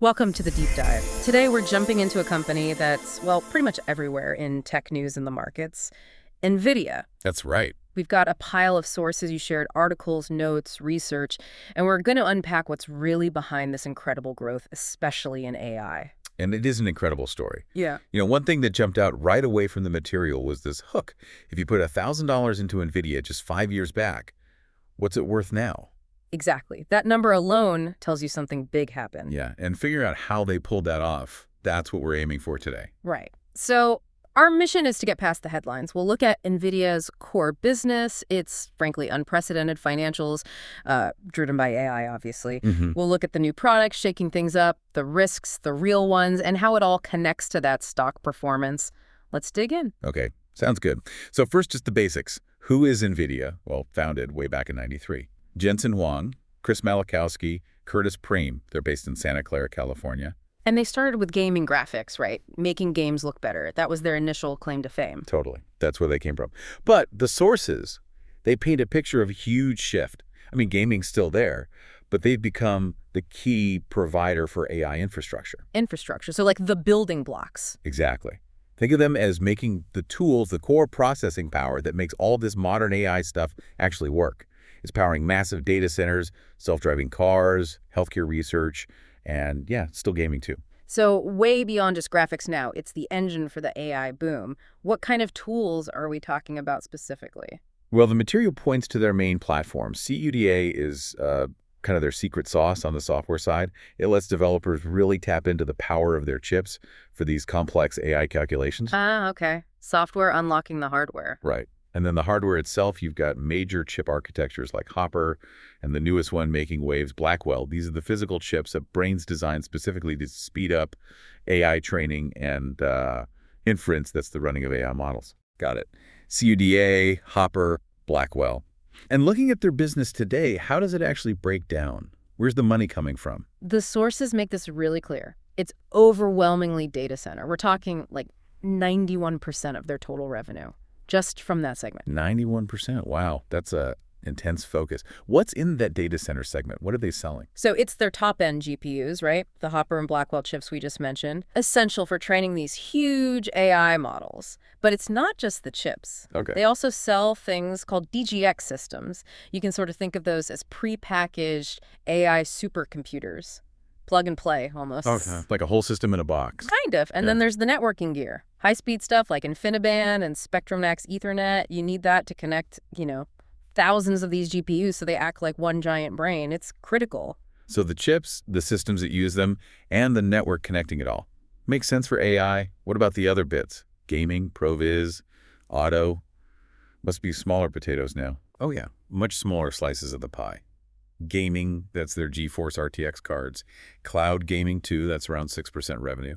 Welcome to the Deep Dive. Today we're jumping into a company that's, well, pretty much everywhere in tech news and the markets. NVIDIA. That's right. We've got a pile of sources you shared, articles, notes, research, and we're going to unpack what's really behind this incredible growth, especially in AI. And it is an incredible story. Yeah. One thing that jumped out right away from the material was this hook. If you put $1,000 into NVIDIA just 5 years back, what's it worth now? Exactly. That number alone tells you something big happened. Yeah, and figuring out how they pulled that off, that's what we're aiming for today. Right. So our mission is to get past the headlines. We'll look at NVIDIA's core business, its frankly unprecedented financials, driven by AI, obviously. We'll look at the new products shaking things up, the risks, the real ones, and how it all connects to that stock performance. Let's dig in. Okay, sounds good. So first, just the basics. Who is NVIDIA? Well, founded way back in '93. Jensen Huang, Chris Malachowski, Curtis Prame. They're based in Santa Clara, California. And they started with gaming graphics, right? Making games look better. That was their initial claim to fame. Totally. That's where they came from. But the sources, they paint a picture of a huge shift. I mean, gaming's still there, but they've become the key provider for AI infrastructure. Infrastructure, so like the building blocks. Exactly. Think of them as making the tools, the core processing power that makes all this modern AI stuff actually work. It's powering massive data centers, self-driving cars, healthcare research, and yeah, still gaming too. So way beyond just graphics now, it's the engine for the AI boom. What kind of tools are we talking about specifically? Well, the material points to their main platform. CUDA is kind of their secret sauce on the software side. It lets developers really tap into the power of their chips for these complex AI calculations. Ah, okay. Software unlocking the hardware. Right. And then the hardware itself, you've got major chip architectures like Hopper, and the newest one making waves, Blackwell. These are the physical chips that Brain's designed specifically to speed up AI training and inference. That's the running of AI models. Got it. CUDA, Hopper, Blackwell. And looking at their business today, how does it actually break down? Where's the money coming from? The sources make this really clear. It's overwhelmingly data center. We're talking like 91% of their total revenue. Just from that segment. 91%. Wow, that's a intense focus. What's in that data center segment? What are they selling? So it's their top-end GPUs, right? The Hopper and Blackwell chips we just mentioned. Essential for training these huge AI models. But it's not just the chips. Okay. They also sell things called DGX systems. You can sort of think of those as prepackaged AI supercomputers. Plug and play, almost. Okay. Like a whole system in a box. Kind of. And then there's the networking gear. High-speed stuff like InfiniBand and Spectrum-X Ethernet. You need that to connect, thousands of these GPUs so they act like one giant brain. It's critical. So the chips, the systems that use them, and the network connecting it all. Makes sense for AI. What about the other bits? Gaming, ProViz, auto. Must be smaller potatoes now. Oh yeah, much smaller slices of the pie. Gaming, that's their GeForce RTX cards. Cloud gaming, too, that's around 6% revenue.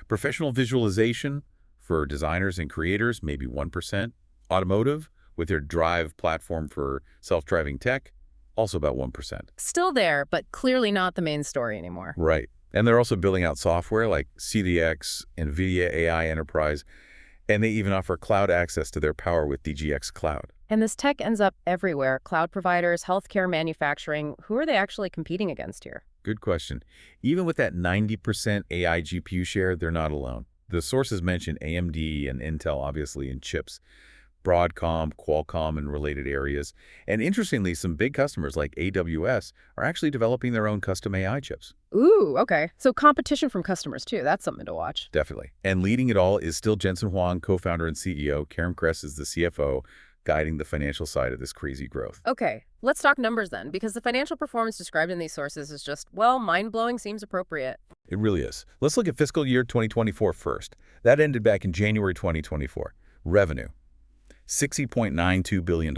Professional visualization for designers and creators, maybe 1%. Automotive, with their Drive platform for self-driving tech, also about 1%. Still there, but clearly not the main story anymore. Right. And they're also building out software like CDX, NVIDIA AI Enterprise, and they even offer cloud access to their power with DGX Cloud. And this tech ends up everywhere. Cloud providers, healthcare, manufacturing. Who are they actually competing against here? Good question. Even with that 90% AI GPU share, they're not alone. The sources mention AMD and Intel, obviously, in chips, Broadcom, Qualcomm, and related areas. And interestingly, some big customers like AWS are actually developing their own custom AI chips. Ooh, okay. So competition from customers, too. That's something to watch. Definitely. And leading it all is still Jensen Huang, co-founder and CEO. Karen Kress is the CFO, guiding the financial side of this crazy growth. Okay, let's talk numbers then, because the financial performance described in these sources is just, well, mind-blowing seems appropriate. It really is. Let's look at fiscal year 2024 first. That ended back in January 2024. Revenue, $60.92 billion.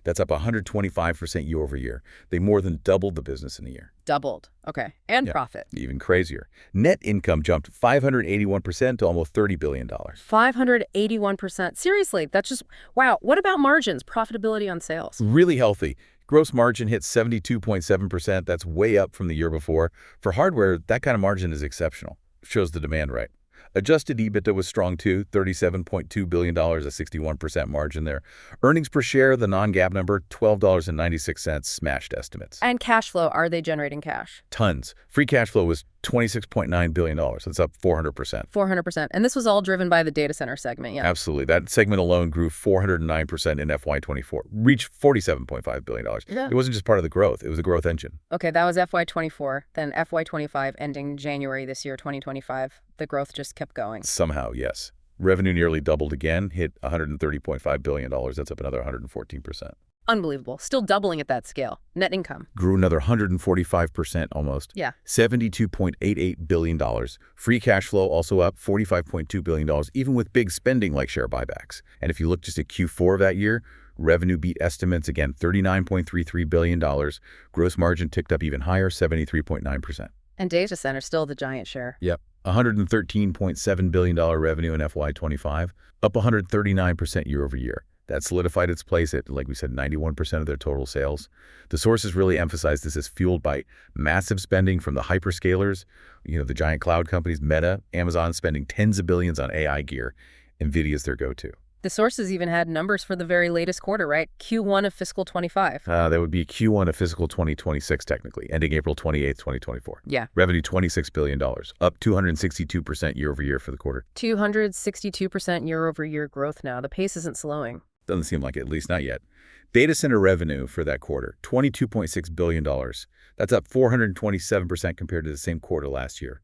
That's up 125% year over year. They more than doubled the business in a year. Doubled. Okay. And profit. Even crazier. Net income jumped 581% to almost $30 billion. 581%. Seriously, that's just, wow. What about margins, profitability on sales? Really healthy. Gross margin hit 72.7%. That's way up from the year before. For hardware, that kind of margin is exceptional. Shows the demand right. Adjusted EBITDA was strong too, $37.2 billion, a 61% margin there. Earnings per share, the non-GAAP number, $12.96, smashed estimates. And cash flow, are they generating cash? Tons. Free cash flow was $26.9 billion. That's up 400%. 400%. And this was all driven by the data center segment, yeah. Absolutely. That segment alone grew 409% in FY24, reached $47.5 billion. Yeah. It wasn't just part of the growth. It was a growth engine. Okay, that was FY24. Then FY25 ending January this year, 2025. The growth just kept going. Somehow, yes. Revenue nearly doubled again, hit $130.5 billion. That's up another 114%. Unbelievable. Still doubling at that scale. Net income. Grew another 145% almost. Yeah. $72.88 billion. Free cash flow also up $45.2 billion, even with big spending like share buybacks. And if you look just at Q4 of that year, revenue beat estimates again, $39.33 billion. Gross margin ticked up even higher, 73.9%. And data center still the giant share. Yep. $113.7 billion revenue in FY25, up 139% year over year. That solidified its place at, like we said, 91% of their total sales. The sources really emphasize this is fueled by massive spending from the hyperscalers, the giant cloud companies, Meta, Amazon spending tens of billions on AI gear. NVIDIA's their go-to. The sources even had numbers for the very latest quarter, right? Q1 of fiscal 25. That would be Q1 of fiscal 2026, technically, ending April 28th, 2024. Yeah. Revenue $26 billion, up 262% year over year for the quarter. 262% year over year growth now. The pace isn't slowing. Doesn't seem like it, at least not yet. Data center revenue for that quarter, $22.6 billion. That's up 427% compared to the same quarter last year.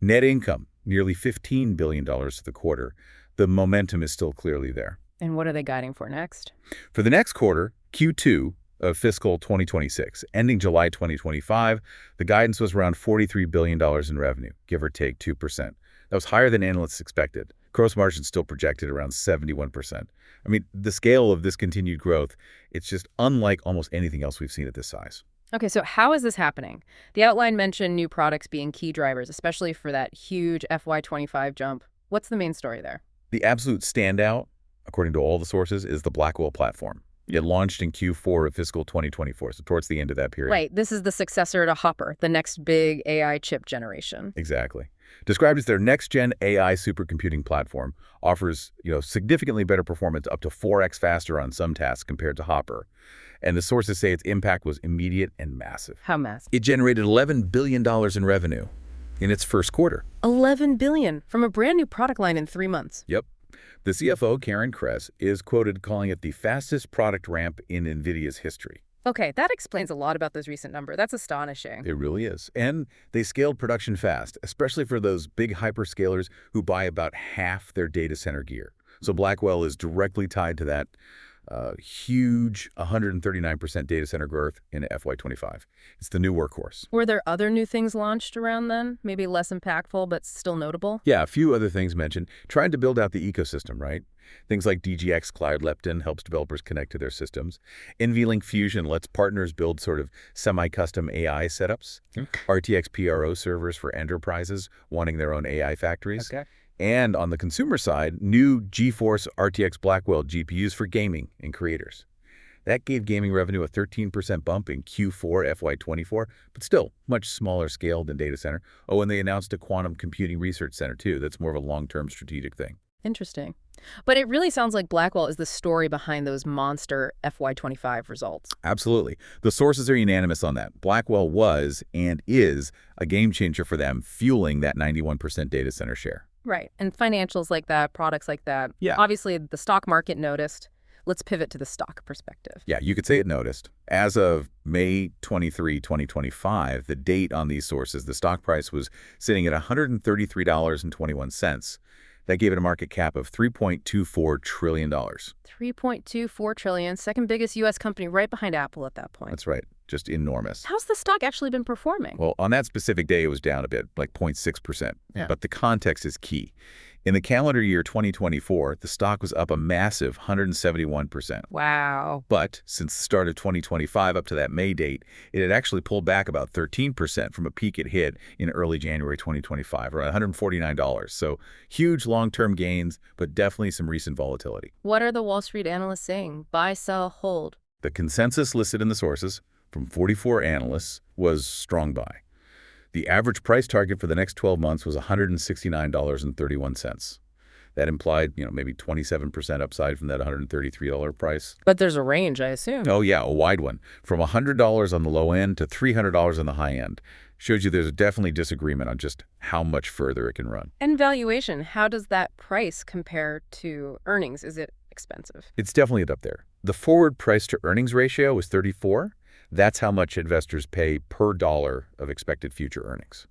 Net income, nearly $15 billion for the quarter. The momentum is still clearly there. And what are they guiding for next? For the next quarter, Q2 of fiscal 2026, ending July 2025, the guidance was around $43 billion in revenue, give or take 2%. That was higher than analysts expected. Gross margin still projected around 71%. I mean, the scale of this continued growth, it's just unlike almost anything else we've seen at this size. Okay, so how is this happening? The outline mentioned new products being key drivers, especially for that huge FY25 jump. What's the main story there? The absolute standout, according to all the sources, is the Blackwell platform. It launched in Q4 of fiscal 2024, so towards the end of that period. Right, this is the successor to Hopper, the next big AI chip generation. Exactly. Described as their next-gen AI supercomputing platform, offers significantly better performance, up to 4x faster on some tasks compared to Hopper. And the sources say its impact was immediate and massive. How massive? It generated $11 billion in revenue in its first quarter. $11 billion from a brand new product line in 3 months. Yep. The CFO, Karen Kress, is quoted calling it the fastest product ramp in NVIDIA's history. Okay, that explains a lot about this recent number. That's astonishing. It really is. And they scaled production fast, especially for those big hyperscalers who buy about half their data center gear. So Blackwell is directly tied to that huge 139% data center growth in FY25. It's the new workhorse. Were there other new things launched around then? Maybe less impactful, but still notable? Yeah, a few other things mentioned. Trying to build out the ecosystem, right? Things like DGX Cloud Lepton helps developers connect to their systems. NVLink Fusion lets partners build sort of semi-custom AI setups. RTX PRO servers for enterprises wanting their own AI factories. Okay. And on the consumer side, new GeForce RTX Blackwell GPUs for gaming and creators. That gave gaming revenue a 13% bump in Q4 FY24, but still much smaller scale than data center. Oh, and they announced a quantum computing research center too. That's more of a long-term strategic thing. Interesting. But it really sounds like Blackwell is the story behind those monster FY25 results. Absolutely. The sources are unanimous on that. Blackwell was and is a game changer for them, fueling that 91% data center share. Right. And financials like that, products like that. Yeah. Obviously, the stock market noticed. Let's pivot to the stock perspective. Yeah, you could say it noticed. As of May 23, 2025, the date on these sources, the stock price was sitting at $133.21. That gave it a market cap of $3.24 trillion. $3.24 trillion, second biggest U.S. company right behind Apple at that point. That's right. Just enormous. How's the stock actually been performing? Well, on that specific day, it was down a bit, like 0.6%. Yeah. But the context is key. In the calendar year 2024, the stock was up a massive 171%. Wow. But since the start of 2025 up to that May date, it had actually pulled back about 13% from a peak it hit in early January 2025, around $149. So huge long-term gains, but definitely some recent volatility. What are the Wall Street analysts saying? Buy, sell, hold. The consensus listed in the sources from 44 analysts was strong buy. The average price target for the next 12 months was $169.31. That implied, maybe 27% upside from that $133 price. But there's a range, I assume. Oh, yeah, a wide one. From $100 on the low end to $300 on the high end. Shows you there's definitely disagreement on just how much further it can run. And valuation, how does that price compare to earnings? Is it expensive? It's definitely up there. The forward price to earnings ratio is 34. That's how much investors pay per dollar of expected future earnings.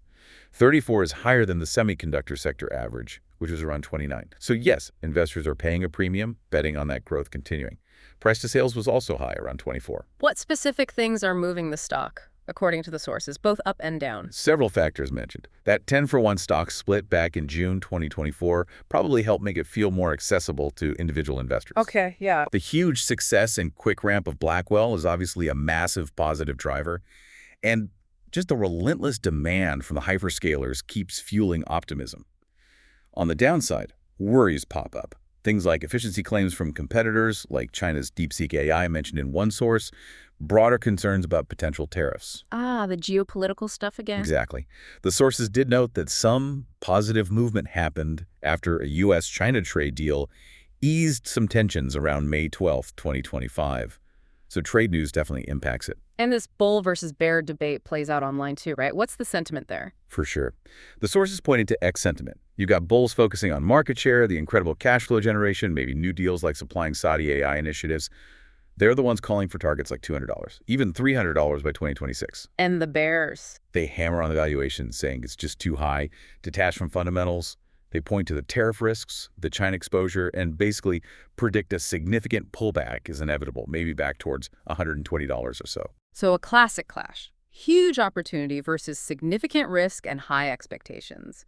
34 is higher than the semiconductor sector average, which was around 29. So yes, investors are paying a premium, betting on that growth continuing. Price to sales was also high, around 24. What specific things are moving the stock, according to the sources, both up and down? Several factors mentioned. That 10-for-1 stock split back in June 2024 probably helped make it feel more accessible to individual investors. Okay, yeah. The huge success and quick ramp of Blackwell is obviously a massive positive driver. And just the relentless demand from the hyperscalers keeps fueling optimism. On the downside, worries pop up. Things like efficiency claims from competitors, like China's DeepSeek AI mentioned in one source, broader concerns about potential tariffs. Ah, the geopolitical stuff again? Exactly. The sources did note that some positive movement happened after a U.S.-China trade deal eased some tensions around May 12, 2025. So trade news definitely impacts it. And this bull versus bear debate plays out online too, right? What's the sentiment there? For sure. The sources pointed to X sentiment. You've got bulls focusing on market share, the incredible cash flow generation, maybe new deals like supplying Saudi AI initiatives. They're the ones calling for targets like $200, even $300 by 2026. And the bears? They hammer on the valuation, saying it's just too high, detached from fundamentals. They point to the tariff risks, the China exposure, and basically predict a significant pullback is inevitable, maybe back towards $120 or so. So a classic clash. Huge opportunity versus significant risk and high expectations.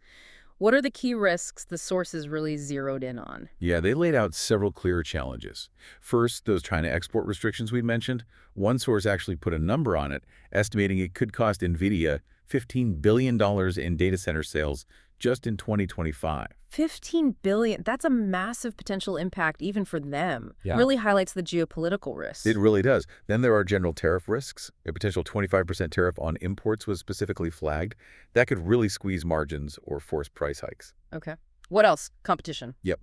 What are the key risks the sources really zeroed in on? Yeah, they laid out several clear challenges. First, those China export restrictions we mentioned. One source actually put a number on it, estimating it could cost NVIDIA $15 billion in data center sales just in 2025. $15 billion. That's a massive potential impact even for them. Yeah. Really highlights the geopolitical risks. It really does. Then there are general tariff risks. A potential 25% tariff on imports was specifically flagged. That could really squeeze margins or force price hikes. Okay. What else? Competition. Yep.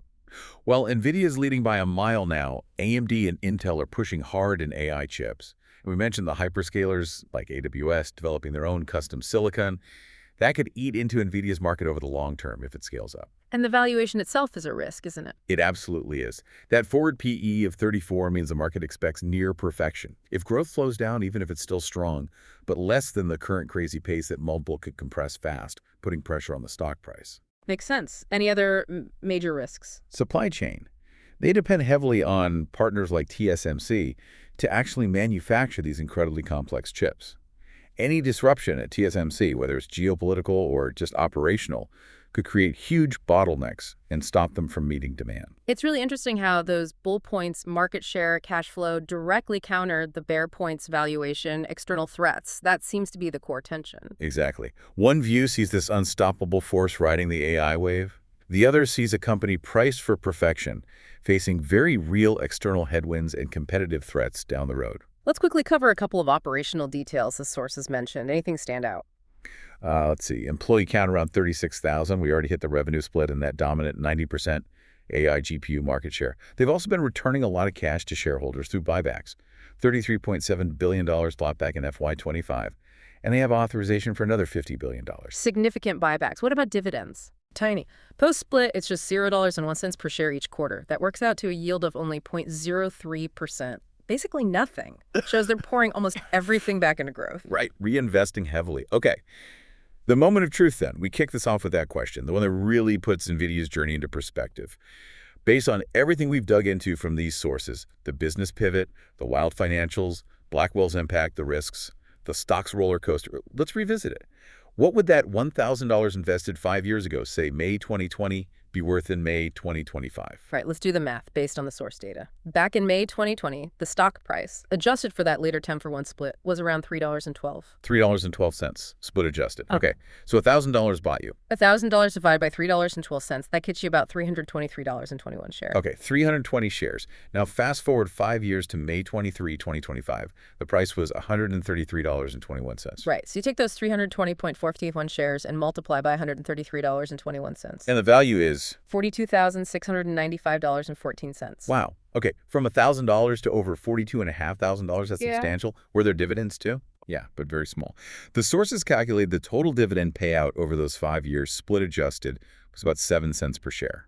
Well, NVIDIA is leading by a mile now. AMD and Intel are pushing hard in AI chips. And we mentioned the hyperscalers like AWS developing their own custom silicon. That could eat into NVIDIA's market over the long term if it scales up. And the valuation itself is a risk, isn't it? It absolutely is. That forward PE of 34 means the market expects near perfection. If growth slows down, even if it's still strong, but less than the current crazy pace, that multiple could compress fast, putting pressure on the stock price. Makes sense. Any other major risks? Supply chain. They depend heavily on partners like TSMC to actually manufacture these incredibly complex chips. Any disruption at TSMC, whether it's geopolitical or just operational, could create huge bottlenecks and stop them from meeting demand. It's really interesting how those bull points, market share, cash flow, directly counter the bear points valuation, external threats. That seems to be the core tension. Exactly. One view sees this unstoppable force riding the AI wave. The other sees a company priced for perfection, facing very real external headwinds and competitive threats down the road. Let's quickly cover a couple of operational details the sources mentioned. Anything stand out? Let's see. Employee count around 36,000. We already hit the revenue split in that dominant 90% AI GPU market share. They've also been returning a lot of cash to shareholders through buybacks. $33.7 billion bought back in FY25. And they have authorization for another $50 billion. Significant buybacks. What about dividends? Tiny. Post-split, it's just $0.01 per share each quarter. That works out to a yield of only 0.03%. Basically nothing. Shows they're pouring almost everything back into growth. Right. Reinvesting heavily. Okay. The moment of truth, then. We kick this off with that question, the one that really puts NVIDIA's journey into perspective. Based on everything we've dug into from these sources, the business pivot, the wild financials, Blackwell's impact, the risks, the stock's roller coaster, let's revisit it. What would that $1,000 invested 5 years ago, say May 2020, be worth in May 2025? Right, let's do the math based on the source data. Back in May 2020, the stock price, adjusted for that later 10-for-1 split, was around $3.12. $3.12, split adjusted. Okay, so $1,000 bought you. $1,000 divided by $3.12, that gets you about $323.21 share. Okay, 320 shares. Now fast forward 5 years to May 23, 2025. The price was $133.21. Right, so you take those 320.41 shares and multiply by $133.21. And the value is $42,695.14. Wow. Okay, from $1,000 to over $42,500, that's substantial. Were there dividends too? Yeah, but very small. The sources calculated the total dividend payout over those 5 years, split adjusted, was about 7 cents per share.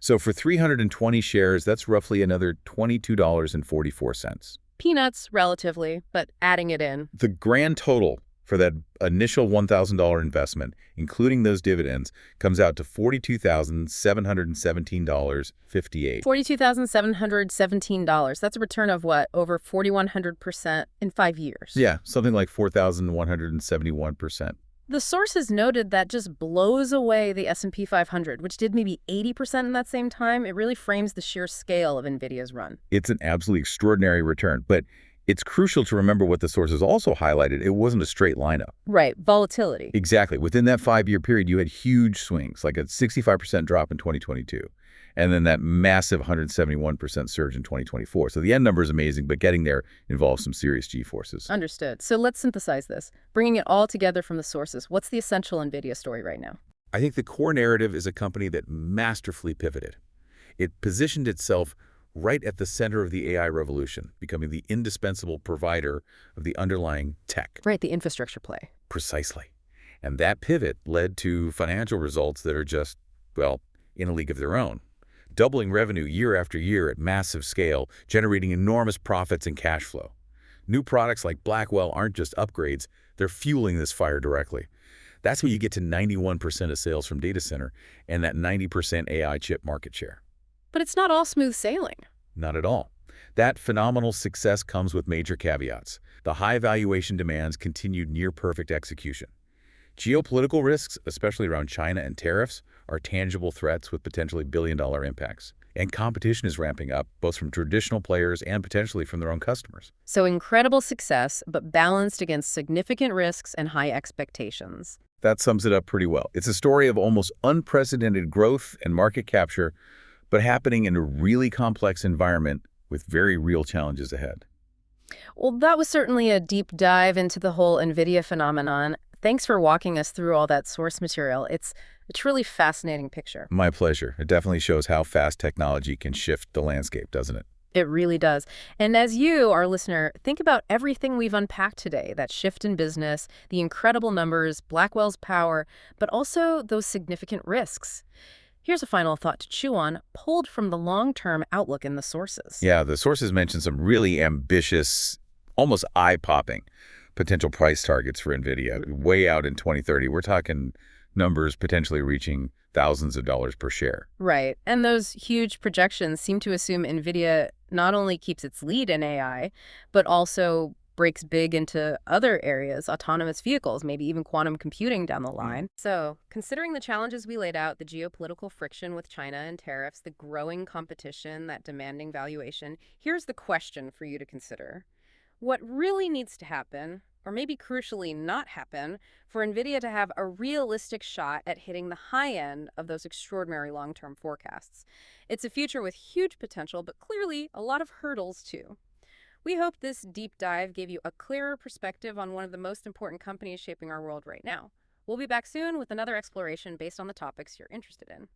So for 320 shares, that's roughly another $22.44. Peanuts, relatively, but adding it in. The grand total for that initial $1,000 investment, including those dividends, comes out to $42,717.58. $42,717. That's a return of what? Over 4,100% in 5 years. Yeah, something like 4,171%. The sources noted that just blows away the S&P 500, which did maybe 80% in that same time. It really frames the sheer scale of NVIDIA's run. It's an absolutely extraordinary return, but it's crucial to remember what the sources also highlighted. It wasn't a straight lineup. Right, volatility. Exactly. Within that 5-year period, you had huge swings, like a 65% drop in 2022, and then that massive 171% surge in 2024. So the end number is amazing, but getting there involves some serious G-forces. Understood. So let's synthesize this. Bringing it all together from the sources, what's the essential NVIDIA story right now? I think the core narrative is a company that masterfully pivoted. It positioned itself right at the center of the AI revolution, becoming the indispensable provider of the underlying tech. Right, the infrastructure play. Precisely. And that pivot led to financial results that are just, well, in a league of their own. Doubling revenue year after year at massive scale, generating enormous profits and cash flow. New products like Blackwell aren't just upgrades, they're fueling this fire directly. That's how you get to 91% of sales from data center and that 90% AI chip market share. But it's not all smooth sailing. Not at all. That phenomenal success comes with major caveats. The high valuation demands continued near-perfect execution. Geopolitical risks, especially around China and tariffs, are tangible threats with potentially billion-dollar impacts. And competition is ramping up, both from traditional players and potentially from their own customers. So incredible success, but balanced against significant risks and high expectations. That sums it up pretty well. It's a story of almost unprecedented growth and market capture, but happening in a really complex environment with very real challenges ahead. Well, that was certainly a deep dive into the whole NVIDIA phenomenon. Thanks for walking us through all that source material. It's a truly fascinating picture. My pleasure. It definitely shows how fast technology can shift the landscape, doesn't it? It really does. And as you, our listener, think about everything we've unpacked today, that shift in business, the incredible numbers, Blackwell's power, but also those significant risks. Here's a final thought to chew on, pulled from the long-term outlook in the sources. Yeah, the sources mention some really ambitious, almost eye-popping potential price targets for NVIDIA. Way out in 2030, we're talking numbers potentially reaching thousands of dollars per share. Right. And those huge projections seem to assume NVIDIA not only keeps its lead in AI, but also breaks big into other areas, autonomous vehicles, maybe even quantum computing down the line. So, considering the challenges we laid out, the geopolitical friction with China and tariffs, the growing competition, that demanding valuation, here's the question for you to consider. What really needs to happen, or maybe crucially not happen, for NVIDIA to have a realistic shot at hitting the high end of those extraordinary long-term forecasts? It's a future with huge potential, but clearly a lot of hurdles too. We hope this deep dive gave you a clearer perspective on one of the most important companies shaping our world right now. We'll be back soon with another exploration based on the topics you're interested in.